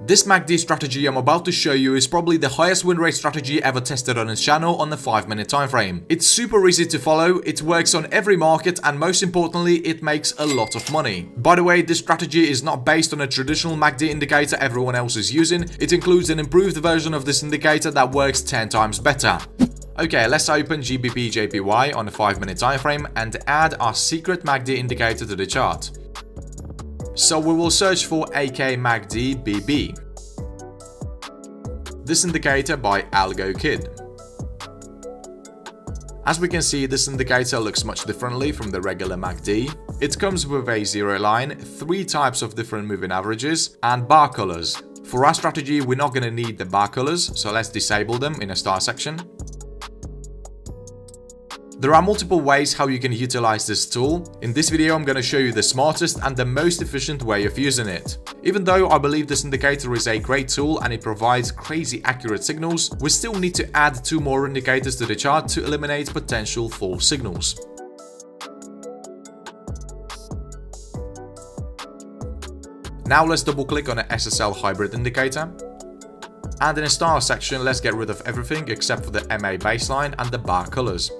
This MACD strategy I'm about to show you is probably the highest win rate strategy ever tested on this channel on the 5-minute time frame. It's super easy to follow, it works on every market, and most importantly, it makes a lot of money. By the way, this strategy is not based on a traditional MACD indicator everyone else is using. It includes an improved version of this indicator that works 10 times better. Okay, let's open GBP JPY on the 5-minute time frame and add our secret MACD indicator to the chart. So we will search for AK MACD BB. This indicator by AlgoKid. As we can see, this indicator looks much differently from the regular MACD. It comes with a zero line, 3 types of different moving averages, and bar colors. For our strategy, we're not going to need the bar colors, so let's disable them in a star section. There are multiple ways how you can utilize this tool. In this video, I'm going to show you the smartest and the most efficient way of using it. Even though I believe this indicator is a great tool and it provides crazy accurate signals, we still need to add 2 more indicators to the chart to eliminate potential false signals. Now let's double click on the SSL hybrid indicator. And in the star section, let's get rid of everything except for the MA baseline and the bar colors.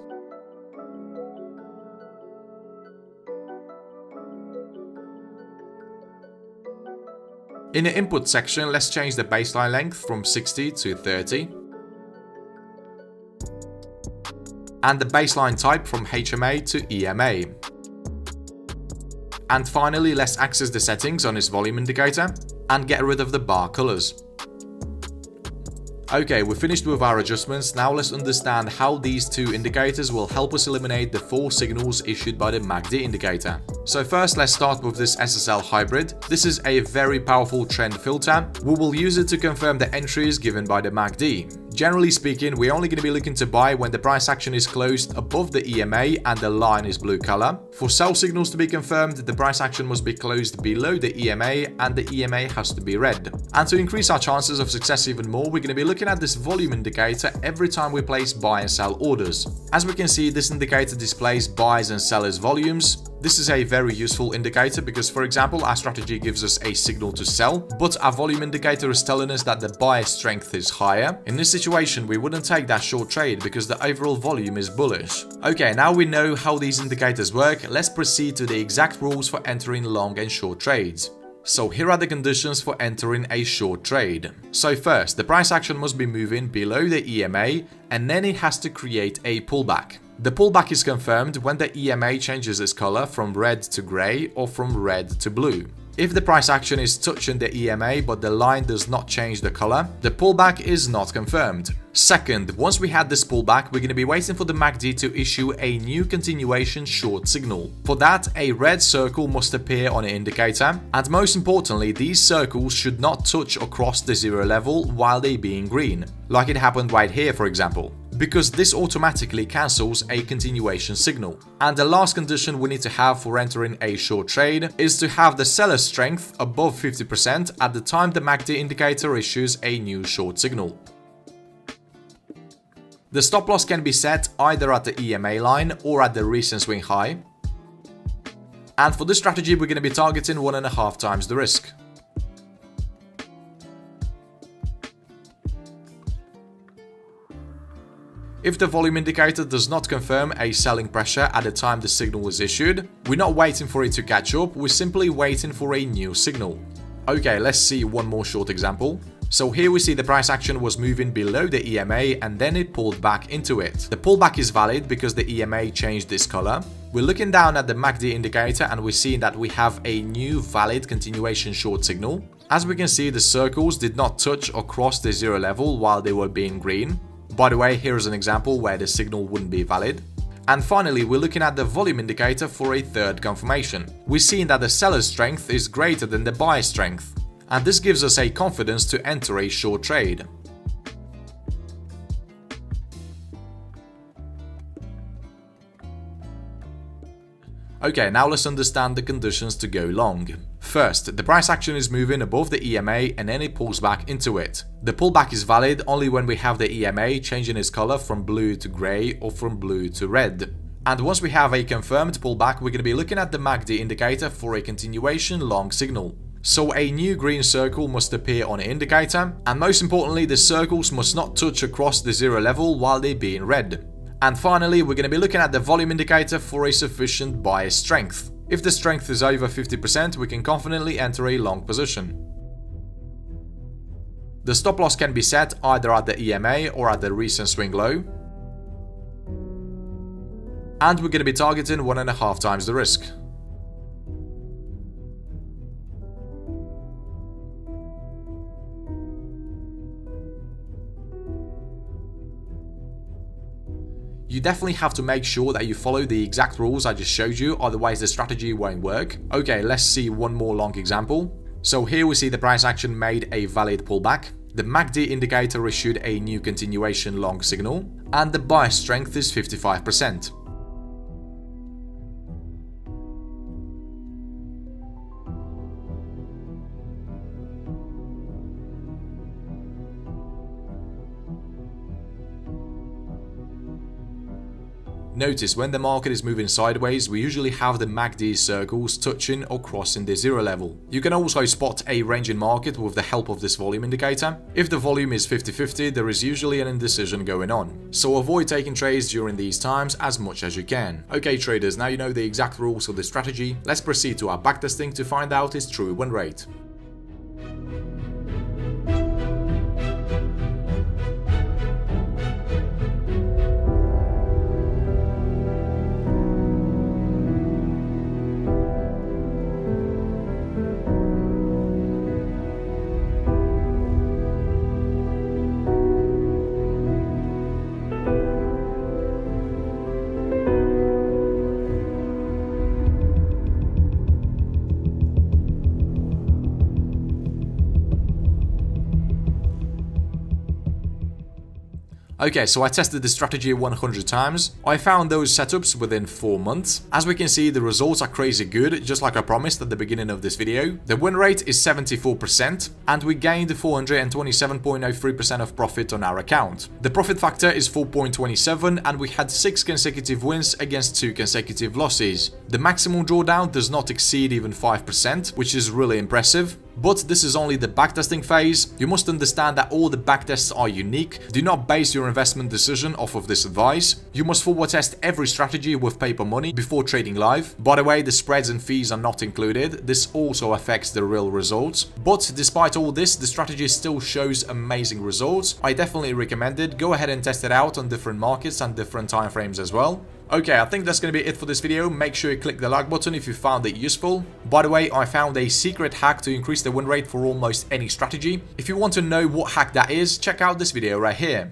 In the input section, let's change the baseline length from 60 to 30. And the baseline type from HMA to EMA. And finally, let's access the settings on this volume indicator and get rid of the bar colors. Okay, we're finished with our adjustments. Now let's understand how these 2 indicators will help us eliminate the false signals issued by the MACD indicator. So first, let's start with this SSL hybrid. This is a very powerful trend filter. We will use it to confirm the entries given by the MACD. Generally speaking, we're only going to be looking to buy when the price action is closed above the EMA and the line is blue color. For sell signals to be confirmed, the price action must be closed below the EMA and the EMA has to be red. And to increase our chances of success even more, we're going to be looking at this volume indicator every time we place buy and sell orders. As we can see, this indicator displays buyers and sellers volumes. This is a very useful indicator because, for example, our strategy gives us a signal to sell, but our volume indicator is telling us that the buyer strength is higher. In this situation, we wouldn't take that short trade because the overall volume is bullish. Okay, now we know how these indicators work, let's proceed to the exact rules for entering long and short trades. So here are the conditions for entering a short trade. So first, the price action must be moving below the EMA and then it has to create a pullback. The pullback is confirmed when the EMA changes its color from red to gray or from red to blue. If the price action is touching the EMA but the line does not change the color, the pullback is not confirmed. Second, once we had this pullback, we're going to be waiting for the MACD to issue a new continuation short signal. For that, a red circle must appear on the indicator, and most importantly, these circles should not touch or cross the 0 level while they being green, like it happened right here for example, because this automatically cancels a continuation signal. And the last condition we need to have for entering a short trade is to have the seller strength above 50% at the time the MACD indicator issues a new short signal. The stop loss can be set either at the EMA line or at the recent swing high. And for this strategy, we're going to be targeting 1.5 times the risk. If the volume indicator does not confirm a selling pressure at the time the signal was issued, we're not waiting for it to catch up, we're simply waiting for a new signal. Okay, let's see one more short example. So here we see the price action was moving below the EMA and then it pulled back into it. The pullback is valid because the EMA changed this color. We're looking down at the MACD indicator and we're seeing that we have a new valid continuation short signal. As we can see, the circles did not touch or cross the 0 level while they were being green. By the way, here is an example where the signal wouldn't be valid. And finally, we're looking at the volume indicator for a third confirmation. We're seeing that the seller's strength is greater than the buyer's strength. And this gives us a confidence to enter a short trade. Okay, now let's understand the conditions to go long. First, the price action is moving above the EMA and then it pulls back into it. The pullback is valid only when we have the EMA changing its color from blue to gray or from blue to red. And once we have a confirmed pullback, we're going to be looking at the MACD indicator for a continuation long signal. So a new green circle must appear on an indicator, and most importantly, the circles must not touch across the zero level while they're being read. And finally, we're going to be looking at the volume indicator for a sufficient buyer strength. If the strength is over 50%, we can confidently enter a long position. The stop loss can be set either at the EMA or at the recent swing low. And we're going to be targeting 1.5 times the risk. You definitely have to make sure that you follow the exact rules I just showed you, otherwise the strategy won't work. Okay, let's see one more long example. So here we see the price action made a valid pullback. The MACD indicator issued a new continuation long signal, and the buy strength is 55%. Notice when the market is moving sideways, we usually have the MACD circles touching or crossing the zero level. You can also spot a ranging market with the help of this volume indicator. If the volume is 50-50, there is usually an indecision going on. So avoid taking trades during these times as much as you can. Okay traders, now you know the exact rules of the strategy. Let's proceed to our backtesting to find out its true win rate. Okay, so I tested the strategy 100 times. I found those setups within 4 months. As we can see, the results are crazy good, just like I promised at the beginning of this video. The win rate is 74%, and we gained 427.03% of profit on our account. The profit factor is 4.27, and we had 6 consecutive wins against 2 consecutive losses. The maximum drawdown does not exceed even 5%, which is really impressive. But this is only the backtesting phase. You must understand that all the backtests are unique. Do not base your investment decision off of this advice. You must forward test every strategy with paper money before trading live. By the way, the spreads and fees are not included. This also affects the real results. But despite all this, the strategy still shows amazing results. I definitely recommend it. Go ahead and test it out on different markets and different time frames as well. Okay, I think that's going to be it for this video. Make sure you click the like button if you found it useful. By the way, I found a secret hack to increase the win rate for almost any strategy. If you want to know what hack that is, check out this video right here.